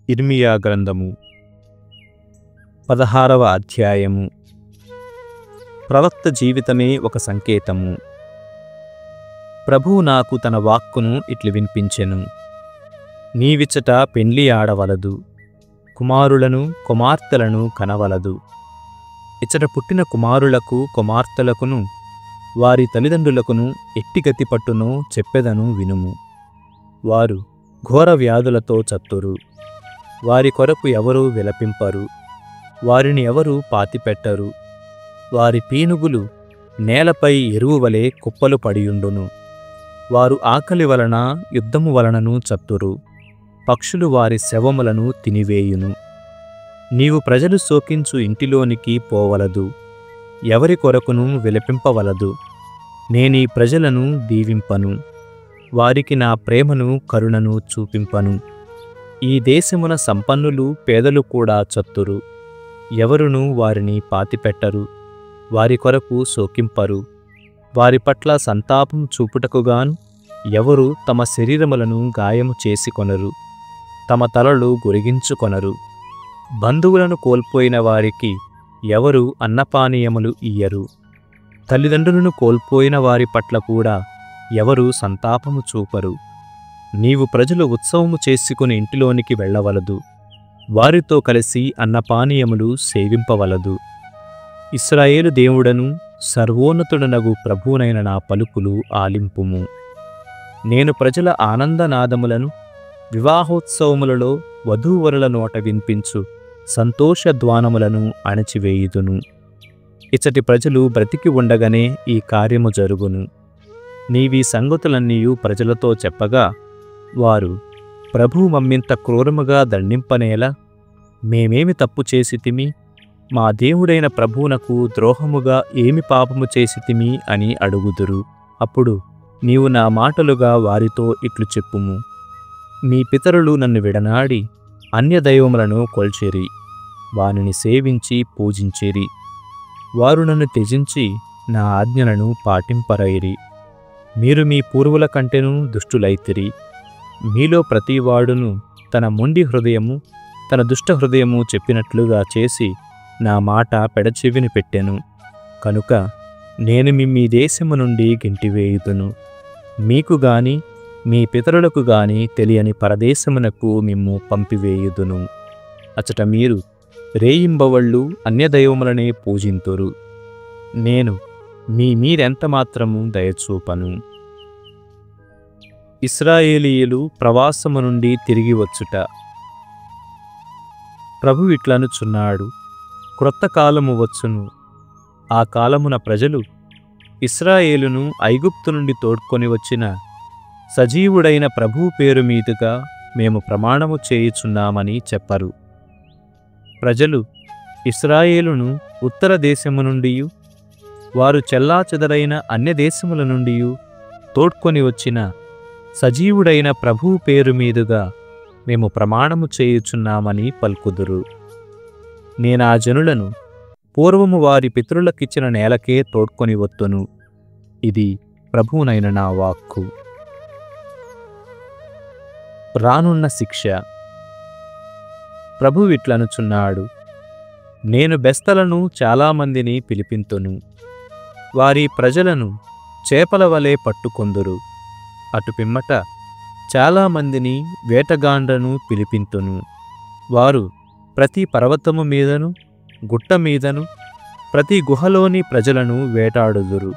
ఇర్మియా గ్రంథము 16వ అధ్యాయము. ప్రవక్త జీవితమే ఒక సంకేతము. ప్రభువు నాకు తన వాక్కును ఇట్లు వినిపించెను. నీవిచ్చట పెండ్లి ఆడవలదు, కుమారులను కుమార్తెలను కనవలదు. ఇచ్చట పుట్టిన కుమారులకు కుమార్తెలకును వారి తల్లిదండ్రులకును ఎట్టిగతి పట్టునో చెప్పెదను వినుము. వారు ఘోర వ్యాధులతో చత్తురు. వారి కొరకు ఎవరూ విలపింపరు, వారిని ఎవరూ పాతిపెట్టరు. వారి పీనుగులు నేలపై ఎరువు వలె కుప్పలు పడియుండును. వారు ఆకలి వలన యుద్ధము వలనను చత్తురు. పక్షులు వారి శవములను తినివేయును. నీవు ప్రజలు శోకించు ఇంటిలోనికి పోవలదు, ఎవరి కొరకును విలపింపవలదు. నేనీ ప్రజలను దీవింపను, వారికి నా ప్రేమను కరుణను చూపింపను. ఈ దేశమున సంపన్నులు పేదలు కూడా చత్తురు. ఎవరునూ వారిని పాతిపెట్టరు, వారి కొరకు శోకింపరు. వారి పట్ల సంతాపం చూపుటకుగాను ఎవరు తమ శరీరములను గాయము చేసుకొనరు, తమ తలలు గొరిగించుకొనరు. బంధువులను కోల్పోయిన వారికి ఎవరు అన్నపానీయములు ఇయ్యరు. తల్లిదండ్రులను కోల్పోయిన వారి పట్ల కూడా ఎవరు సంతాపము చూపరు. నీవు ప్రజలు ఉత్సవము చేసుకుని ఇంటిలోనికి వెళ్ళవలదు, వారితో కలిసి అన్నపానీయములు సేవింపవలదు. ఇశ్రాయేలు దేవుడను సర్వోన్నతుడనగు ప్రభువునైన నా పలుకులు ఆలింపుము. నేను ప్రజల ఆనందనాదములను వివాహోత్సవములలో వధూవరుల నోట వినిపించు సంతోషధ్వానములను అణచివేయుదును. ఇచ్చటి ప్రజలు బ్రతికి ఉండగానే ఈ కార్యము జరుగును. నీవీ సంగతులన్నీయు ప్రజలతో చెప్పగా వారు, ప్రభువు మమ్మింత క్రూరముగా దండింపనేలా? మేమేమి తప్పు చేసితిమి? మా దేవుడైన ప్రభువునకు ద్రోహముగా ఏమి పాపము చేసితిమి అని అడుగుదురు. అప్పుడు నీవు నా మాటలుగా వారితో ఇట్లు చెప్పుము. మీ పితరులు నన్ను విడనాడి అన్యదైవములను కొల్చిరి, వానిని సేవించి పూజించిరి. వారు నన్ను త్యజించి నా ఆజ్ఞలను పాటింపరైరి. మీరు మీ పూర్వుల కంటెను దుష్టులైతిరి. మీలో ప్రతివాడును తన మొండి హృదయము తన దుష్ట హృదయము చెప్పినట్లుగా చేసి నా మాట పెడచెవిని పెట్టెను. కనుక నేను మీ దేశము నుండి గెంటివేయుదును. మీకు గాని మీ పితరులకు గాని తెలియని పరదేశమునకు మిమ్ము పంపివేయుదును. అచట మీరు రేయింబవళ్ళు అన్యదైవములనే పూజింతురు. నేను మీరెంత మాత్రము దయచూపను. ఇశ్రాయేలీయులు ప్రవాసము నుండి తిరిగి వచ్చుట. ప్రభు ఇట్లనుచున్నాడు, క్రొత్త కాలము వచ్చును. ఆ కాలమున ప్రజలు ఇశ్రాయేలును ఐగుప్తు నుండి తోడ్కొని వచ్చిన సజీవుడైన ప్రభువు పేరు మీదుగా మేము ప్రమాణము చేయుచున్నామని చెప్పరు. ప్రజలు ఇశ్రాయేలును ఉత్తర దేశము నుండియు వారు చెల్లాచెదరైన అన్య దేశముల నుండియు తోడ్కొని వచ్చిన సజీవుడైన ప్రభువు పేరు మీదుగా మేము ప్రమాణము చేయుచున్నామని పలుకుదురు. నేనా జనులను పూర్వము వారి పితరులకిచ్చిన నేలకే తోడ్కొని వత్తును. ఇది ప్రభువునైన నా వాక్కు. రానున్న శిక్ష. ప్రభువు ఇట్లనుచున్నాడు, నేను బెస్తలను చాలామందిని పిలిపింతును. వారి ప్రజలను చేపల వలె పట్టుకొందురు. అటు పిమ్మట చాలామందిని వేటగాండ్రను పిలిపింతును. వారు ప్రతి పర్వతము మీదను గుట్ట మీదను ప్రతి గుహలోని ప్రజలను వేటాడుదురు.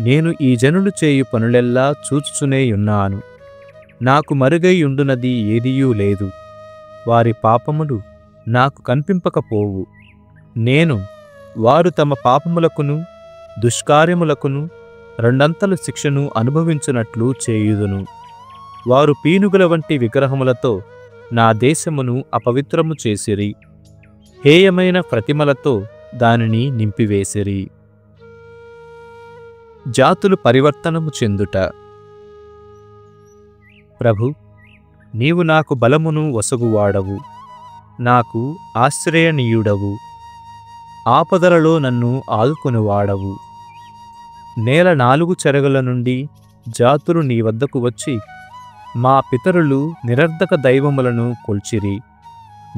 నేను ఈ జనులు చేయు పనులెల్లా చూచుచునేయున్నాను. నాకు మరుగై ఉండునది ఏదియూ లేదు. వారి పాపములు నాకు కనిపింపకపోవు. నేను వారు తమ పాపములకును దుష్కార్యములకును రెండంతలు శిక్షను అనుభవించునట్లు చేయుదును. వారు పీనుగుల వంటి విగ్రహములతో నా దేశమును అపవిత్రము చేసిరి, హేయమైన ప్రతిమలతో దానిని నింపివేసిరి. జాతులు పరివర్తనము చెందుట. ప్రభు, నీవు నాకు బలమును వసగువాడవు, నాకు ఆశ్రయనీయుడవు, ఆపదలలో నన్ను ఆదుకొనివాడవు. నేల 4 చెరగుల నుండి జాతులు నీ వద్దకు వచ్చి మా పితరులు నిరర్ధక దైవములను కొల్చిరి,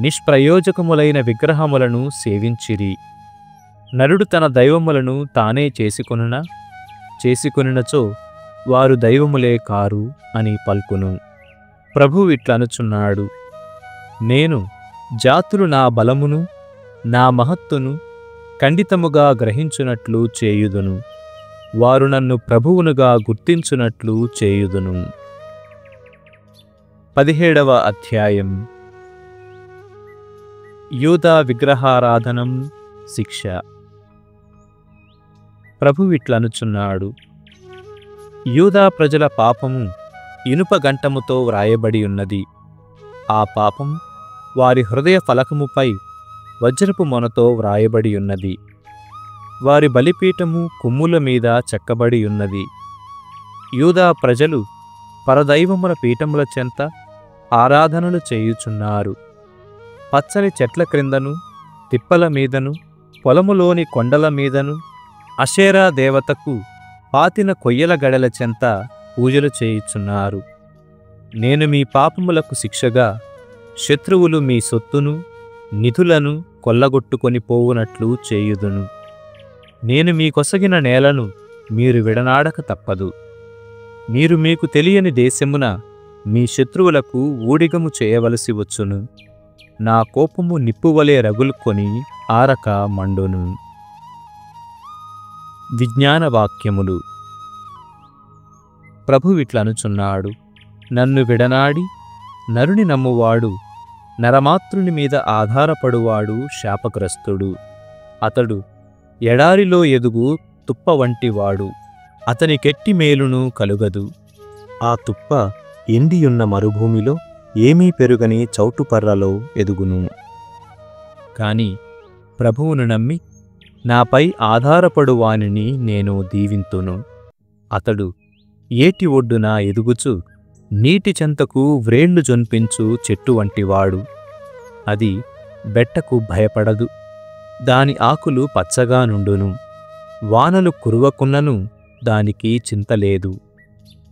నిష్ప్రయోజకములైన విగ్రహములను సేవించిరి. నరుడు తన దైవములను తానే చేసుకొనినచో వారు దైవములే కారు అని పల్కును. ప్రభువు ఇట్లనుచున్నాడు, నేను జాతులు నా బలమును నా మహత్తును ఖండితముగా గ్రహించునట్లు చేయుదును. వారు నన్ను ప్రభువునుగా గుర్తించునట్లు చేయుదును. 17వ అధ్యాయం. యూదా విగ్రహారాధనం శిక్ష. ప్రభువిట్లనుచున్నాడు, యూదా ప్రజల పాపము ఇనుప గంటముతో వ్రాయబడి ఉన్నది. ఆ పాపం వారి హృదయ ఫలకముపై వజ్రపు మొనతో వ్రాయబడి ఉన్నది. వారి బలిపీఠము కొమ్ముల మీద చెక్కబడి ఉన్నది. యూదా ప్రజలు పరదైవముల పీఠముల చెంత ఆరాధనలు చేయుచున్నారు. పచ్చని చెట్ల క్రిందను తిప్పల మీదను పొలములోని కొండల మీదను అషేరా దేవతకు పాతిన కొయ్యల గడల చెంత పూజలు చేయుచున్నారు. నేను మీ పాపములకు శిక్షగా శత్రువులు మీ సొత్తును నిధులను కొల్లగొట్టుకొని పోవునట్లు చేయుదును. నేను మీకొసగిన నేలను మీరు విడనాడక తప్పదు. మీరు మీకు తెలియని దేశమున మీ శత్రువులకు ఊడిగము చేయవలసి వచ్చును. నా కోపము నిప్పువలే రగులుకొని ఆరక మండును. విజ్ఞాన వాక్యములు. ప్రభువిట్లనుచున్నాడు, నన్ను విడనాడి నరుని నమ్మువాడు, నరమాతృని మీద ఆధారపడువాడు శాపగ్రస్తుడు. అతడు ఎడారిలో ఎదుగు తుప్ప వంటివాడు. అతనికెట్టి మేలును కలుగదు. ఆ తుప్ప ఎండియున్న మరుభూమిలో ఏమీ పెరుగని చౌటుపర్రలో ఎదుగును. కాని ప్రభువును నమ్మి నాపై ఆధారపడువానిని నేను దీవింతును. అతడు ఏటి ఒడ్డున ఎదుగుచు నీటి చెంతకు వ్రేళ్లు జొన్పించు చెట్టు వంటివాడు. అది బెట్టకు భయపడదు. దాని ఆకులు పచ్చగా నుండును. వానలు కురువకున్నను దానికి చింతలేదు.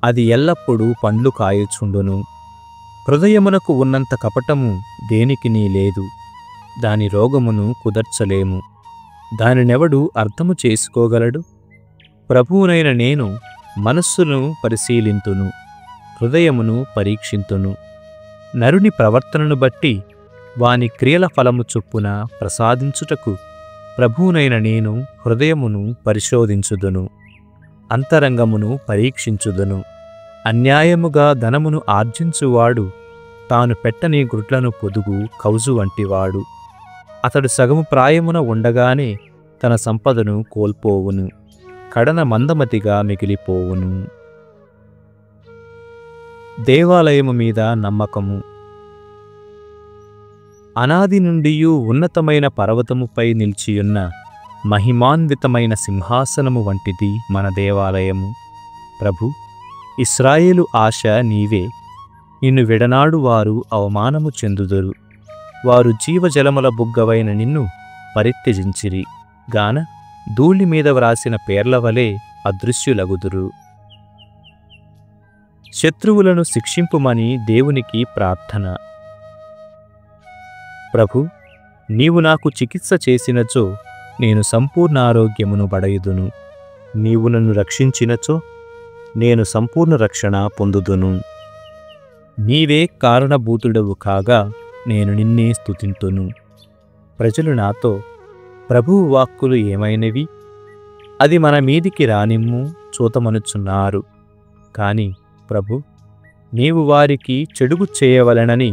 అది ఎల్లప్పుడూ పండ్లు కాయుచుండును. హృదయమునకు ఉన్నంత కపటము దేనికినీ లేదు. దాని రోగమును కుదర్చలేము. దానినెవడు అర్థము చేసుకోగలడు? ప్రభువునైన నేను మనస్సును పరిశీలింతును, హృదయమును పరీక్షింతును. నరుని ప్రవర్తనను బట్టి వాని క్రియల ఫలము చొప్పున ప్రసాదించుటకు ప్రభువునైన నేను హృదయమును పరిశోధించుదును, అంతరంగమును పరీక్షించుదును. అన్యాయముగా ధనమును ఆర్జించువాడు తాను పెట్టని గుడ్లను పొదుగు కౌజు వంటివాడు. అతడు సగము ప్రాయమున ఉండగానే తన సంపదను కోల్పోవును, కడన మందమతిగా మిగిలిపోవును. దేవాలయము మీద నమ్మకము. అనాది నుండియూ ఉన్నతమైన పర్వతముపై నిలిచియున్న మహిమాన్వితమైన సింహాసనము వంటిది మన దేవాలయము. ప్రభు, ఇశ్రాయేలు ఆశ నీవే. నిన్ను విడనాడు వారు అవమానము చెందుదురు. వారు జీవజలముల బుగ్గవైన నిన్ను పరిత్యజించిరి గాన ధూళి మీద వ్రాసిన పేర్ల వలె అదృశ్యులగుదురు. శత్రువులను శిక్షింపుమని దేవునికి ప్రార్థన. ప్రభు, నీవు నాకు చికిత్స చేసినచో నేను సంపూర్ణ ఆరోగ్యమును బడయుదును. నీవు నన్ను రక్షించినచో నేను సంపూర్ణ రక్షణ పొందుదును. నీవే కారణభూతుడవు కాగా నేను నిన్నే స్తుతింతును. ప్రజలు నాతో, ప్రభువు వాక్కులు ఏమైనవి? అది మన మీదికి రానిమ్ము చూతమనుచున్నారు. కాని ప్రభు, నీవు వారికి చెడుగు చేయవలెనని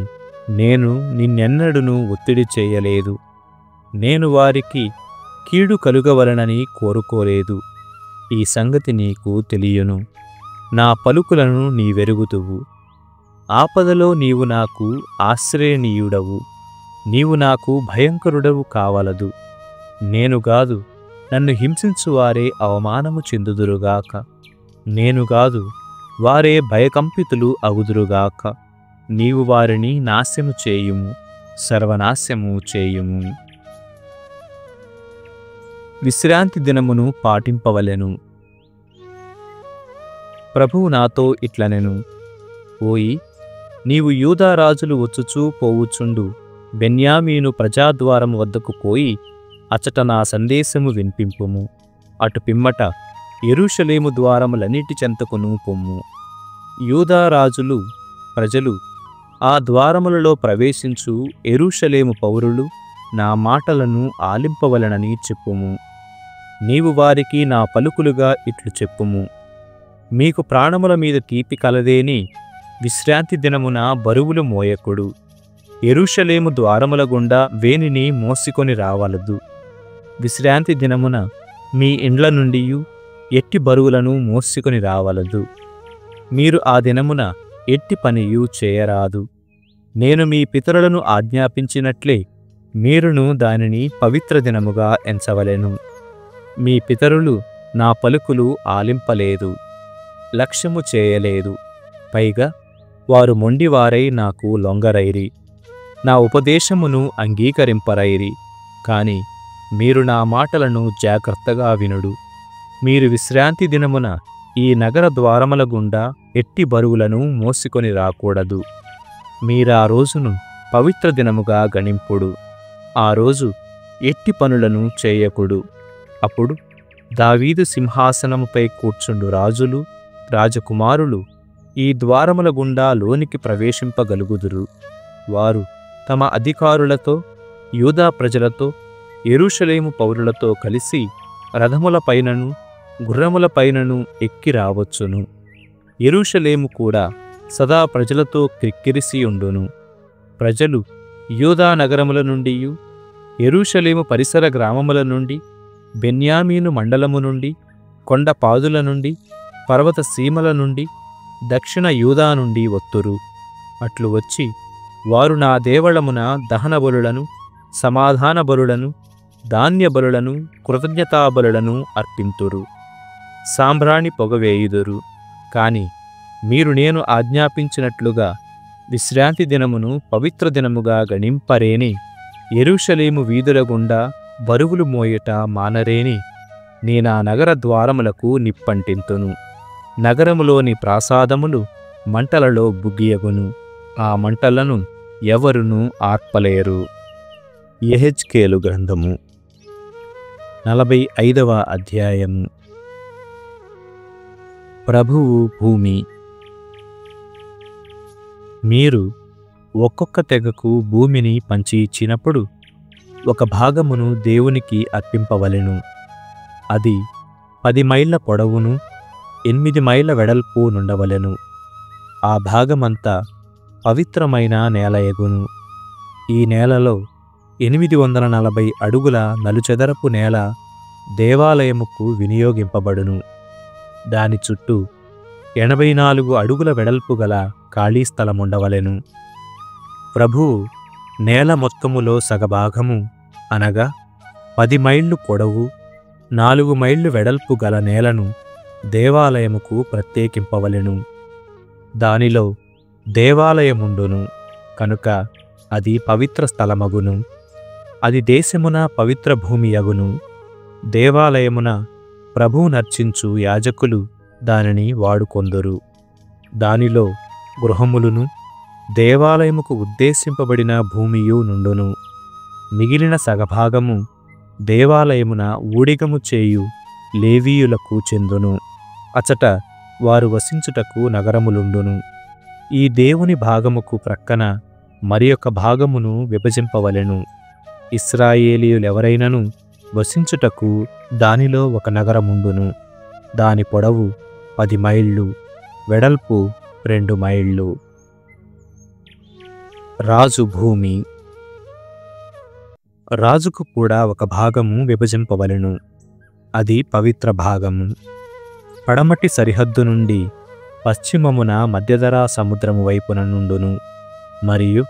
నేను నిన్నెన్నడునూ ఒత్తిడి చేయలేదు. నేను వారికి కీడు కలుగవలనని కోరుకోలేదు. ఈ సంగతి నీకు తెలియను. నా పలుకులను నీవెరుగుదువు. ఆపదలో నీవు నాకు ఆశ్రయనీయుడవు. నీవు నాకు భయంకరుడవు కావలదు. నేనుగాదు, నన్ను హింసించువారే అవమానము చెందుదురుగాక. నేనుగాదు, వారే భయకంపితులు అగుదురుగాక. నీవు వారిని నాశము చేయుము, సర్వనాశము చేయుము. విశ్రాంతి దినమును పాటింపవలెను. ప్రభువు నాతో ఇట్లనెను, ఓయి, నీవు యూదారాజులు వచ్చుచూ పోవుచుండు బెన్యామీను ప్రజాద్వారం వద్దకు పోయి అచట నా సందేశము వినిపింపుము. అటు పిమ్మట యెరూషలేము ద్వారములన్నిటి చెంతకును పొమ్ము. యూదా రాజులు ప్రజలు ఆ ద్వారములలో ప్రవేశించు యెరూషలేము పౌరులు నా మాటలను ఆలింపవలెనని చెప్పుము. నీవు వారికి నా పలుకులుగా ఇట్లు చెప్పుము. మీకు ప్రాణముల మీద తీపి కలదేని విశ్రాంతి దినమున బరువులు మోయకుడు. యెరూషలేము ద్వారముల గుండా వేనిని మోసికొని రావలదు. విశ్రాంతి దినమున మీ ఇండ్ల నుండి ఎట్టి బరువులను మోసుకొని రావలదు. మీరు ఆ దినమున ఎట్టి పనియు చేయరాదు. నేను మీ పితరులను ఆజ్ఞాపించినట్లే మీరును దానిని పవిత్ర దినముగా ఎంచవలెను. మీ పితరులు నా పలుకులు ఆలింపలేదు, లక్ష్యము చేయలేదు. పైగా వారు మొండివారై నాకు లొంగరైరి, నా ఉపదేశమును అంగీకరింపరైరి. కాని మీరు నా మాటలను జాగ్రత్తగా వినుడు. మీరు విశ్రాంతి దినమున ఈ నగర ద్వారముల గుండా ఎట్టి బరువులను మోసుకొని రాకూడదు. మీరా రోజును పవిత్ర దినముగా గణింపుడు. ఆ రోజు ఎట్టి పనులను చేయకుడు. అప్పుడు దావీదు సింహాసనముపై కూర్చుండు రాజులు, రాజకుమారులు ఈ ద్వారముల గుండా లోనికి ప్రవేశింపగలుగుదురు. వారు తమ అధికారులతో, యూదా ప్రజలతో, యెరూషలేము పౌరులతో కలిసి రథములపైనను గుర్రములపైనను ఎక్కి రావచ్చును. యెరూషలేము కూడా సదా ప్రజలతో క్రిక్కిరిసియుండును. ప్రజలు యూదా నగరముల నుండి, యెరూషలేము పరిసర గ్రామముల నుండి, బెన్యామీను మండలము నుండి, కొండపాదుల నుండి, పర్వత సీమల నుండి, దక్షిణ యూదా నుండి వత్తురు. అట్లు వచ్చి వారు నా దేవళమున దహన బలులను, సమాధాన బలులను, ధాన్య బలులను, కృతజ్ఞతాబలులను అర్పింతురు. సాంబ్రాణి పొగవేయుదురు. కాని మీరు నేను ఆజ్ఞాపించినట్లుగా విశ్రాంతి దినమును పవిత్ర దినముగా గణింపరేని, యెరూషలేము వీధుల గుండా బరువులు మోయుట మానరేని నేనా నగర ద్వారములకు నిప్పంటింతును. నగరములోని ప్రాసాదములు మంటలలో బుగ్గియగును. ఆ మంటలను ఎవరునూ ఆర్పలేరు. యెహెజ్కేలు గ్రంథము 45వ అధ్యాయము. ప్రభువు భూమి. మీరు ఒక్కొక్క తెగకు భూమిని పంచి ఇచ్చినప్పుడు ఒక భాగమును దేవునికి అర్పింపవలెను. అది 10 మైళ్ళ పొడవును 8 మైళ్ళ వెడల్పు నుండవలెను. ఆ భాగమంతా పవిత్రమైన నేల ఎగును. ఈ నేలలో 840 అడుగుల నలుచదరపు నేల దేవాలయముకు వినియోగింపబడును. దాని చుట్టూ 84 అడుగుల వెడల్పు గల ఖాళీ స్థలముండవలెను. ప్రభువు నేల మొత్తములో సగభాగము అనగా 10 మైళ్ళు పొడవు 4 మైళ్ళు వెడల్పు గల నేలను దేవాలయముకు ప్రత్యేకింపవలెను. దానిలో దేవాలయముండును కనుక అది పవిత్ర స్థలమగును. అది దేశమున పవిత్ర భూమి అగును. దేవాలయమున ప్రభువు నర్చించు యాజకులు దానిని వాడుకొందురు. దానిలో గృహములును దేవాలయముకు ఉద్దేశింపబడిన భూమియు నుండును. మిగిలిన సగభాగము దేవాలయమున ఊడిగము చేయు లేవీయులకు చెందును. అచట వారు వసించుటకు నగరములుండును. ఈ దేవుని భాగముకు ప్రక్కన మరి ఒక భాగమును విభజింపవలెను. ఇశ్రాయేలీయులెవరైనను వసించుటకు దానిలో ఒక నగరముండును. దాని పొడవు 10 మైళ్ళు, వెడల్పు 2 మైళ్ళు. రాజు భూమి. రాజుకు కూడా ఒక భాగము విభజింపవలెను. అది పవిత్ర భాగము. పడమటి సరిహద్దు నుండి పశ్చిమమున మధ్యధరా సముద్రము వైపున నుండును. మరియు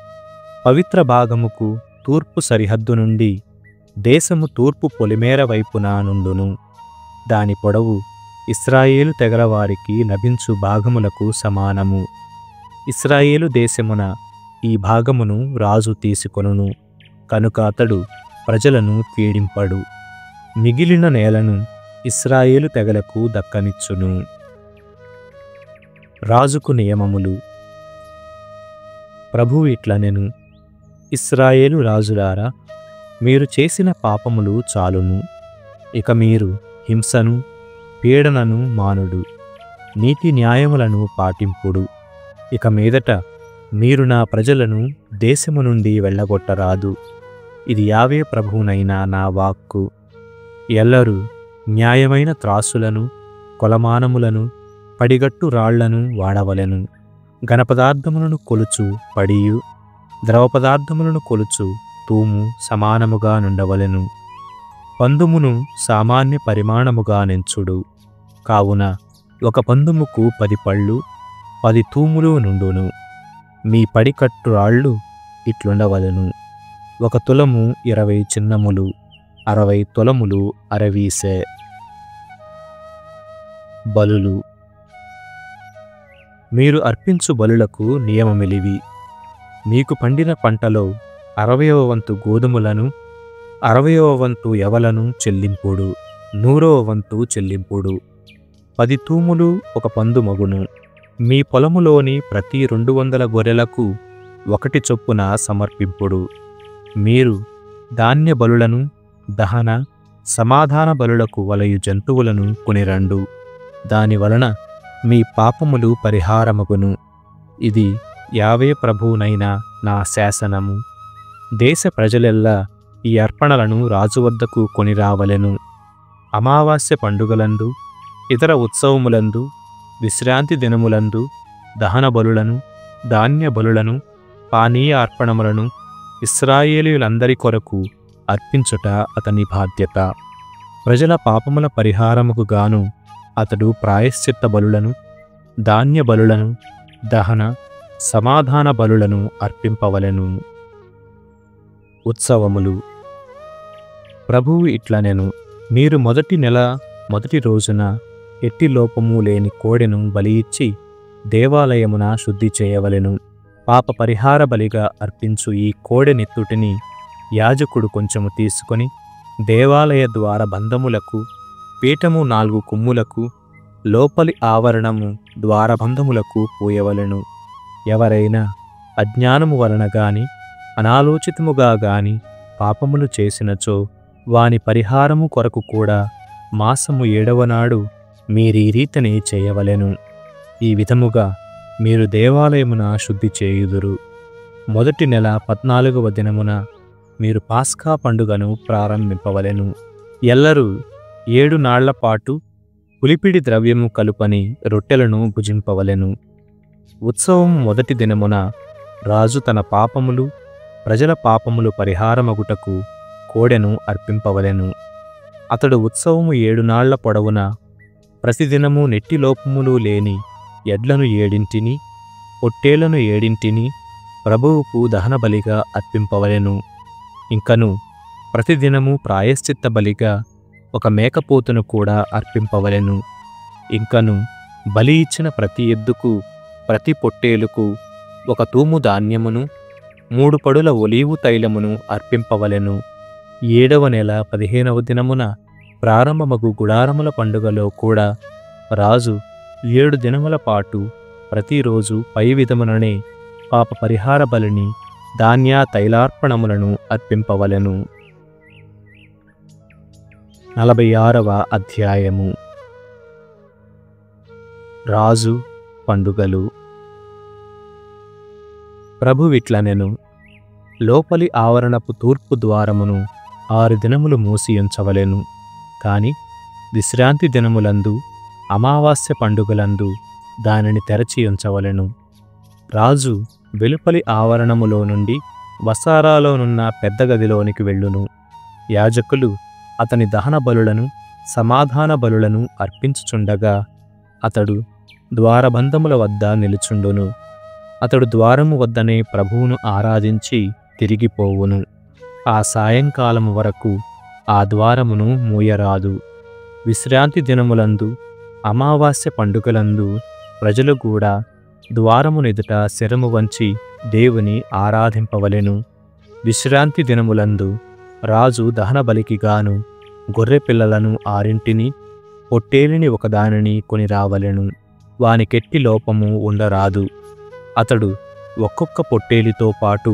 పవిత్ర భాగముకు తూర్పు సరిహద్దు నుండి దేశము తూర్పు పొలిమేర వైపున నుండును. దాని పొడవు ఇశ్రాయేలు తెగల వారికి లభించు భాగములకు సమానము. ఇశ్రాయేలు దేశమున ఈ భాగమును రాజు తీసుకొనును కనుక అతడు ప్రజలను పీడింపడు. మిగిలిన నేలను ఇశ్రాయేలు తెగలకు దక్కనిచ్చును. రాజుకు నియమములు. ప్రభువు ఇట్లనెను, ఇశ్రాయేలు రాజులారా, మీరు చేసిన పాపములు చాలును. ఇక మీరు హింసను, పీడనను మానుడు, నీతి న్యాయములను పాటింపుడు. ఇక మీదట మీరు నా ప్రజలను దేశము నుండి వెళ్ళగొట్టరాదు. ఇది యావే ప్రభువునైన నా వాక్కు. ఎల్లరూ న్యాయమైన త్రాసులను, కొలమానములను, పడిగట్టు రాళ్లను వాడవలెను. ఘనపదార్థములను కొలుచు పడియు, ద్రవపదార్థములను కొలుచు తూము సమానముగా నుండవలెను. పందుమును సామాన్య పరిమాణముగా నెంచుడు. కావున ఒక పందుముకు 10 పళ్ళు, 10 తూములు నుండును. మీ పడికట్టు రాళ్ళు ఇట్లుండవలెను: 1 తులము 20 చిన్నములు, 60 తులములు అరవీసె. బలులు. మీరు అర్పించు బలులకు నియమమిలివి. మీకు పండిన పంటలో 60వ వంతు గోధుమలను, 60వ వంతు యవలను చెల్లింపుడు, 100వ వంతు చెల్లింపుడు. 10 తూములు 1 పందు మగును. మీ పొలములోని ప్రతి 200 గొర్రెలకు 1 చొప్పున సమర్పింపుడు. మీరు ధాన్య బలులను, దహన సమాధాన బలులకు వలయు జంతువులను కొనిరండు. దానివలన మీ పాపములు పరిహారమగును. ఇది యావే ప్రభువునైన నా శాసనము. దేశ ప్రజలెల్లా ఈ అర్పణలను రాజు వద్దకు కొనిరావలెను. అమావాస్య పండుగలందు, ఇతర ఉత్సవములందు, విశ్రాంతి దినములందు దహన బలులను, ధాన్య బలులను, పానీయ అర్పణములను ఇశ్రాయేలీయులందరి కొరకు అర్పించుట అతని బాధ్యత. ప్రజల పాపముల పరిహారముకు గాను అతడు ప్రాయశ్చిత్త బలులను, ధాన్య బలులను, దహన సమాధాన బలులను అర్పింపవలెను. ఉత్సవములు. ప్రభువు ఇట్లనెను: మీరు మొదటి నెల మొదటి రోజున ఎట్టి లోపము లేని కోడెను బలి ఇచ్చి దేవాలయమున శుద్ధి చేయవలెను. పాప పరిహార బలిగా అర్పించు ఈ కోడె నెత్తుటిని యాజకుడు కొంచెము తీసుకొని దేవాలయ ద్వార బంధములకు, పీఠము 4 కొమ్ములకు, లోపలి ఆవరణము ద్వారబంధములకు పూయవలెను. ఎవరైనా అజ్ఞానము వలన గాని, అనాలోచితముగా గాని పాపములు చేసినచో వాని పరిహారము కొరకు కూడా మాసము 7వ నాడు మీరీ రీతిని చేయవలెను. ఈ విధముగా మీరు దేవాలయమున శుద్ధి చేయుదురు. మొదటి నెల 14వ దినమున మీరు పాస్కా పండుగను ప్రారంభింపవలెను. ఎల్లరూ 7 నాళ్ల పాటు పులిపిడి ద్రవ్యము కలుపని రొట్టెలను భుజింపవలెను. ఉత్సవం మొదటి దినమున రాజు తన పాపములు, ప్రజల పాపములు పరిహారమగుటకు కోడెను అర్పింపవలెను. అతడు ఉత్సవము 7 నాళ్ల పొడవున ప్రతిదినము నెట్టి లోపములు లేని ఎడ్లను 7, పొట్టేళ్లను 7 ప్రభువుకు దహన బలిగా అర్పింపవలెను. ఇంకను ప్రతిదినము ప్రాయశ్చిత్త బలిగా 1 మేకపోతును కూడా అర్పింపవలెను. ఇంకను బలి ఇచ్చిన ప్రతి ఎద్దుకు, ప్రతి పొట్టేలుకు 1 తూము ధాన్యమును, 3 పడుల ఒలీవు తైలమును అర్పింపవలెను. 7వ నెల 15వ దినమున ప్రారంభమగు గుడారముల పండుగలో కూడా రాజు 7 దినముల పాటు ప్రతిరోజు పై విధముననే పాప పరిహార బలిని, ధాన్య తైలార్పణములను అర్పింపవలెను. 46వ అధ్యాయము. రాజు పండుగలు. ప్రభువిట్లనెను: లోపలి ఆవరణపు తూర్పు ద్వారమును 6 దినములు మూసియుంచవలెను. కాని విశ్రాంతి దినములందు, అమావాస్య పండుగలందు దానిని తెరచియుంచవలెను. రాజు వెలుపలి ఆవరణములో నుండి వసారాలోనున్న పెద్ద గదిలోనికి వెళ్ళును. యాజకులు అతని దహన బలులను, సమాధాన బలులను అర్పించుచుండగా అతడు ద్వారబంధముల వద్ద నిలుచుండును. అతడు ద్వారము వద్దనే ప్రభువును ఆరాధించి తిరిగిపోవును. ఆ సాయంకాలము వరకు ఆ ద్వారమును మూయరాదు. విశ్రాంతి దినములందు, అమావాస్య పండుగలందు ప్రజలు కూడా ద్వారమునెదుట శిరము వంచి దేవుని ఆరాధింపవలెను. విశ్రాంతి దినములందు రాజు దహన బలికి గాను గొర్రె పిల్లలను 6, పొట్టేలిని 1 దానిని కొని రావలెను. వానికెట్టి లోపము ఉండరాదు. అతడు ఒక్కొక్క పొట్టేలితో పాటు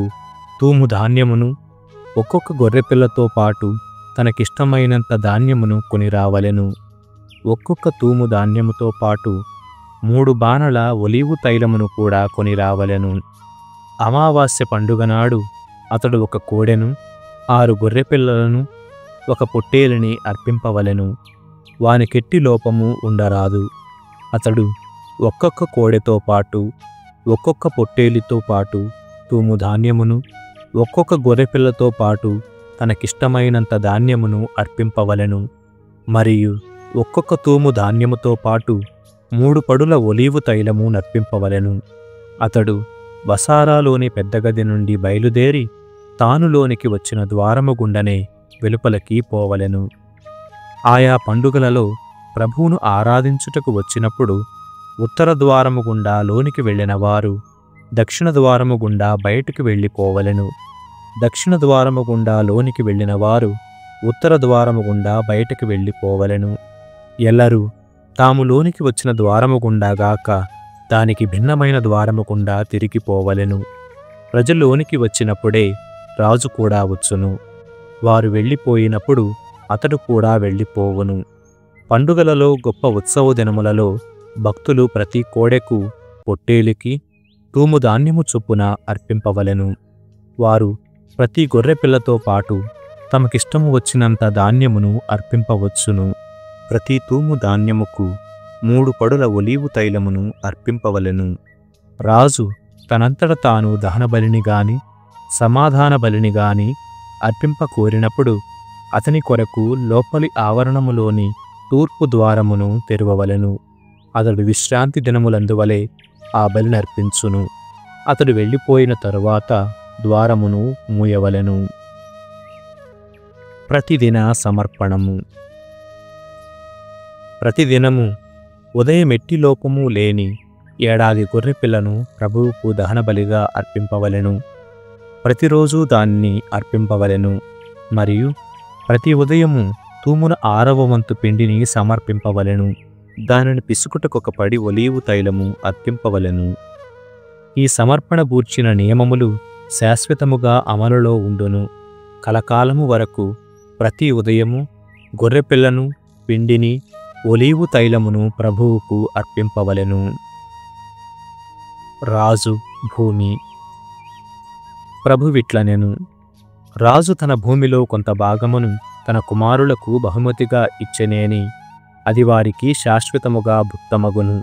తూము ధాన్యమును, ఒక్కొక్క గొర్రెపిల్లతో పాటు తనకిష్టమైనంత ధాన్యమును కొని రావలెను. ఒక్కొక్క తూము ధాన్యముతో పాటు 3 బానల ఒలీవు తైలమును కూడా కొని రావలెను. అమావాస్య పండుగ నాడు అతడు 1 కోడెను, 6 గొర్రెపిల్లలను, 1 పొట్టేలుని అర్పింపవలెను. వానికెట్టి లోపము ఉండరాదు. అతడు ఒక్కొక్క కోడెతో పాటు, ఒక్కొక్క పొట్టేలితో పాటు తూము ధాన్యమును, ఒక్కొక్క గొర్రెపిల్లతో పాటు తనకిష్టమైనంత ధాన్యమును అర్పింపవలెను. మరియు ఒక్కొక్క తూము ధాన్యముతో పాటు 3 పడుల ఒలీవు తైలము నర్పింపవలెను. అతడు వసారాలోని పెద్ద గది నుండి బయలుదేరి తానులోనికి వచ్చిన ద్వారము గుండనే వెలుపలకి పోవలెను. ఆయా పండుగలలో ప్రభువును ఆరాధించుటకు వచ్చినప్పుడు ఉత్తర ద్వారము గుండా లోనికి వెళ్ళిన వారు దక్షిణ ద్వారము గుండా బయటికి వెళ్ళిపోవలెను. దక్షిణ ద్వారము గుండా లోనికి వెళ్ళిన వారు ఉత్తర ద్వారము గుండా బయటికి వెళ్ళిపోవలెను. ఎల్లరూ తాము లోనికి వచ్చిన ద్వారము గుండా గాక దానికి భిన్నమైన ద్వారము గుండా తిరిగిపోవలెను. ప్రజల్లోనికి వచ్చినప్పుడే రాజు కూడా వచ్చును. వారు వెళ్ళిపోయినప్పుడు అతడు కూడా వెళ్ళిపోవును. పండుగలలో గొప్ప ఉత్సవ దినములలో భక్తులు ప్రతి కోడెకు, పొట్టేలికి తూము ధాన్యము చొప్పున అర్పింపవలెను. వారు ప్రతి గొర్రెపిల్లతో పాటు తమకిష్టము వచ్చినంత ధాన్యమును అర్పింపవచ్చును. ప్రతి తూము ధాన్యముకు 3 పడుల ఒలీవు తైలమును అర్పింపవలెను. రాజు తనంతట తాను దహనబలిని గాని సమాధాన బలిని గాని అర్పింప కోరినప్పుడు అతని కొరకు లోపలి ఆవరణములోని తూర్పు ద్వారమును తెరవవలెను. అతడు విశ్రాంతి దినములందువలే ఆ బలినర్పించును. అతడు వెళ్ళిపోయిన తరువాత ద్వారమును మూయవలెను. ప్రతిదిన సమర్పణము. ప్రతిదినము ఉదయమెట్టి లోపము లేని ఏడాది గొర్రెపిల్లను ప్రభువుకు దహనబలిగా అర్పింపవలెను. ప్రతిరోజు దాన్ని అర్పింపవలెను. మరియు ప్రతి ఉదయము తూమున 6వ వంతు పిండిని సమర్పింపవలెను. దానిని పిసుకుటకొక పడి ఒలీవు తైలము అర్పింపవలెను. ఈ సమర్పణ గూర్చిన నియమములు శాశ్వతముగా అమలులో ఉండును. కలకాలము వరకు ప్రతి ఉదయము గొర్రెపిల్లను, పిండిని, ఒలీవు తైలమును ప్రభువుకు అర్పింపవలెను. రాజు భూమి. ప్రభువిట్లనెను, రాజు తన భూమిలో కొంత భాగమును తన కుమారులకు బహుమతిగా ఇచ్చెనేని అది వారికి శాశ్వతముగా భుక్తమగును.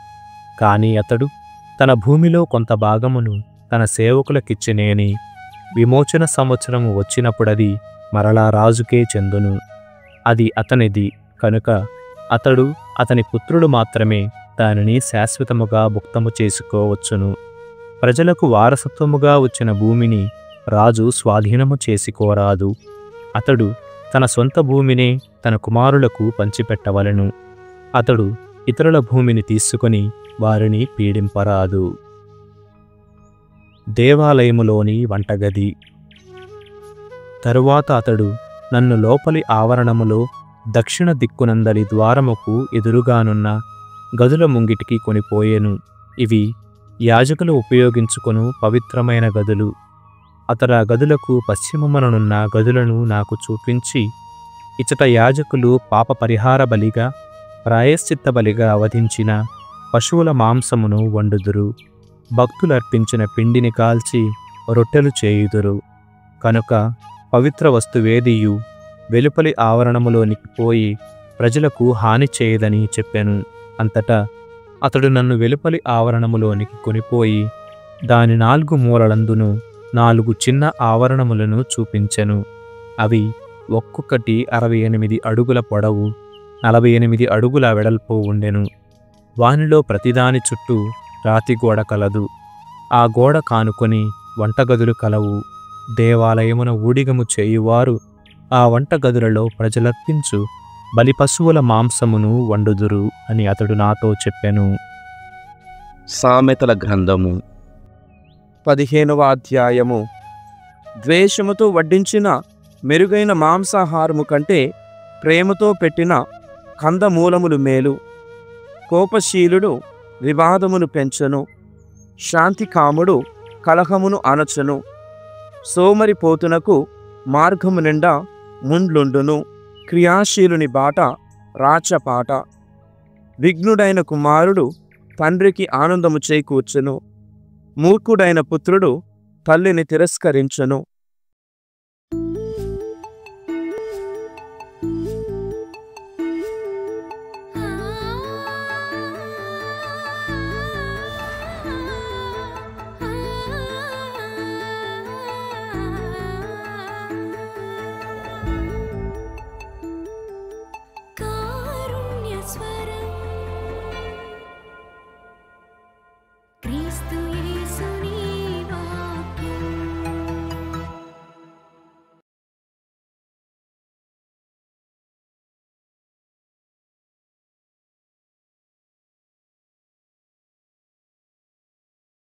కాని అతడు తన భూమిలో కొంత భాగమును తన సేవకులకిచ్చెనేని విమోచన సంవత్సరము వచ్చినప్పుడది మరలా రాజుకే చెందును. అది అతనిది కనుక అతడు అతని పుత్రుడు మాత్రమే దానిని శాశ్వతముగా భుక్తము చేసుకోవచ్చును. ప్రజలకు వారసత్వముగా వచ్చిన భూమిని రాజు స్వాధీనము చేసుకోరాదు. అతడు తన సొంత భూమినే తన కుమారులకు పంచిపెట్టవలెను. అతడు ఇతరుల భూమిని తీసుకొని వారిని పీడింపరాదు. దేవాలయములోని వంటగది. తరువాత అతడు నన్ను లోపలి ఆవరణములో దక్షిణ దిక్కునందలి ద్వారముకు ఎదురుగానున్న గదుల ముంగిటికి కొనిపోయెను. ఇవి యాజకులు ఉపయోగించుకొను పవిత్రమైన గదులు. అతడు ఆ గదులకు పశ్చిమముననున్న గదులను నాకు చూపించి, ఇచట యాజకులు పాప పరిహార బలిగా, ప్రాయశ్చిత్త బలిగా వధించిన పశువుల మాంసమును వండుదురు. భక్తులర్పించిన పిండిని కాల్చి రొట్టెలు చేయుదురు. కనుక పవిత్ర వస్తువేదియు వెలుపలి ఆవరణములోనికి పోయి ప్రజలకు హాని చేయదని చెప్పాను. అంతటా అతడు నన్ను వెలుపలి ఆవరణములోనికి కొనిపోయి దాని 4 మూలలందును 4 చిన్న ఆవరణములను చూపించెను. అవి ఒక్కొక్కటి 68 అడుగుల పొడవు, 48 అడుగుల వెడల్పు ఉండెను. వానిలో ప్రతిదాని చుట్టూ రాతి గోడ కలదు. ఆ గోడ కానుకొని వంటగదులు కలవు. దేవాలయమున ఊడిగము చేయువారు ఆ వంటగదులలో ప్రజలర్పించు బలి పశువుల మాంసమును వండుదురు అని అతడు నాతో చెప్పెను. సామెతల గ్రంథము 15వ అధ్యాయము. ద్వేషముతో వడ్డించిన మెరుగైన మాంసాహారము కంటే ప్రేమతో పెట్టిన కందమూలములు మేలు. కోపశీలుడు వివాదమును పెంచను, శాంతికాముడు కలహమును అణచును. సోమరిపోతునకు మార్గము నిండా ముండ్లుండును, క్రియాశీలుని బాట రాచపాట. విఘ్నుడైన కుమారుడు తండ్రికి ఆనందము చేకూర్చును, మూర్ఖుడైన పుత్రుడు తల్లిని తిరస్కరించును.